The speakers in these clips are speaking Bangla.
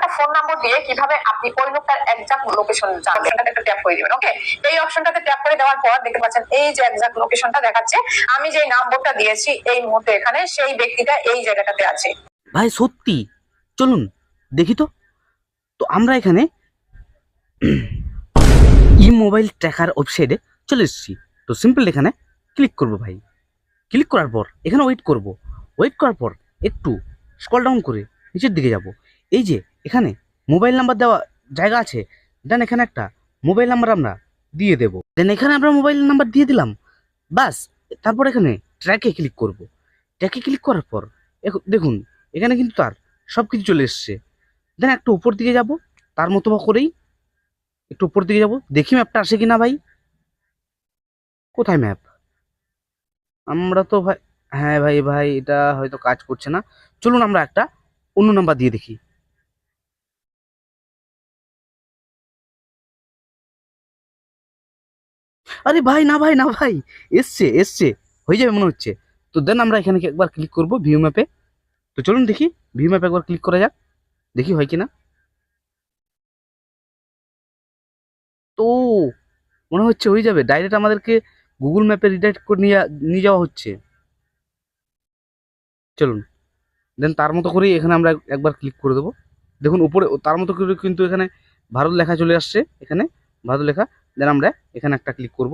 একটা ফোন নম্বর দিয়ে কিভাবে আপনি ওই লোকটার এক্সাক্ট লোকেশন জানবেন, এটাতে একটা ট্যাপ করে দিবেন। ওকে, এই অপশনটাতে ট্যাপ করে দেওয়ার পর দেখতে পাচ্ছেন এই যে এক্সাক্ট লোকেশনটা দেখাচ্ছে। আমি যে নাম্বারটা দিয়েছি এই মুহূর্তে এখানে সেই ব্যক্তিটা এই জায়গাটাতে আছে। ভাই সত্যি, চলুন দেখি তো। তো আমরা এখানে ই মোবাইল ট্র্যাকার ওয়েবসাইটে চলে এসেছি। তো সিম্পল এখানে ক্লিক করব ভাই। ক্লিক করার পর এখানে ওয়েট করব। ওয়েট করার পর একটু স্ক্রল ডাউন করে নিচের দিকে যাব। এই যে এখানে মোবাইল নাম্বার দেওয়া জায়গা আছে, দেন এখানে একটা মোবাইল নাম্বার আমরা দিয়ে দেব। দেন এখানে আমরা মোবাইল নাম্বার দিয়ে দিলাম, বাস। তারপর এখানে ট্র্যাকে ক্লিক করব। ট্র্যাকে ক্লিক করার পর দেখুন এখানে কিন্তু তার সব কিছু চলে এসছে। দেন একটু উপর দিকে যাব, তার মতো করেই একটু উপর দিকে যাব, দেখি ম্যাপটা আসে কিনা ভাই। কোথায় ম্যাপ? আমরা তো ভাই, হ্যাঁ ভাই ভাই এটা হয়তো কাজ করছে না। চলুন আমরা একটা অন্য নাম্বার দিয়ে দেখি। আরে ভাই না ভাই না ভাই, এসছে এসছে, হয়ে যাবে মনে হচ্ছে। তো দেন আমরা এখানে একবার ক্লিক করব ভিউ ম্যাপে। তো চলুন দেখি ভিউ ম্যাপে একবার ক্লিক করা যাক, দেখি হয় কিনা। তো মনে হচ্ছে হয়ে যাবে, ডাইরেক্ট আমাদেরকে গুগল ম্যাপে রিডাইরেক্ট করে নিয়ে নিয়ে যাওয়া হচ্ছে। চলুন দেন তার মতো করেই এখানে আমরা একবার ক্লিক করে দেবো। দেখুন উপরে তার মতো করে কিন্তু এখানে ভারত লেখা চলে আসছে, এখানে ভারত লেখা। দেন আমরা এখানে একটা ক্লিক করব।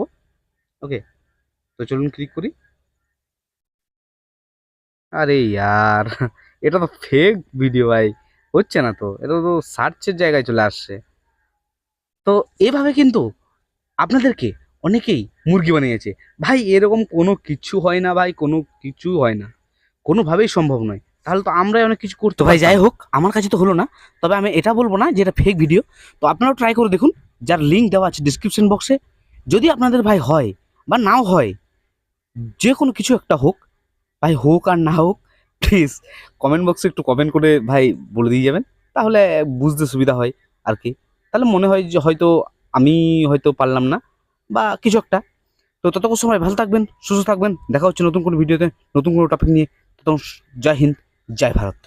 ওকে, তো চলুন ক্লিক করি। আরে ইয়ার এটা তো ফেক ভিডিও ভাই, হচ্ছে না তো, এটা তো সার্চের জায়গায় চলে আসছে। তো এভাবে কিন্তু আপনাদেরকে অনেকেই মুরগি বানিয়েছে ভাই। এরকম কোনো কিছু হয় না ভাই, কোনো কিছু হয় না, কোনোভাবেই সম্ভব নয়। তাহলে তো আমরাই অনেক কিছু করতে ভাই। যাই হোক, আমার কাছে তো হলো না, তবে আমি এটা বলবো না যে এটা ফেক ভিডিও। তো আপনারাও ট্রাই করে দেখুন, যার লিঙ্ক দেওয়া আছে ডিসক্রিপশন বক্সে। যদি আপনাদের ভাই হয় বা নাও হয়, যে কোনো কিছু একটা হোক ভাই, হোক আর না হোক, প্লিজ কমেন্ট বক্সে একটু কমেন্ট করে ভাই বলে দিয়ে যাবেন, তাহলে বুঝতে সুবিধা হয় আর কি। তাহলে মনে হয় যে হয়তো আমি হয়তো পারলাম না বা কিছু একটা। তো ততক্ষণ সময় ভালো থাকবেন, সুস্থ থাকবেন, দেখা হচ্ছে নতুন কোনো ভিডিওতে নতুন কোনো টপিক নিয়ে। ততক্ষণ জয় হিন্দ, জয় ভারত।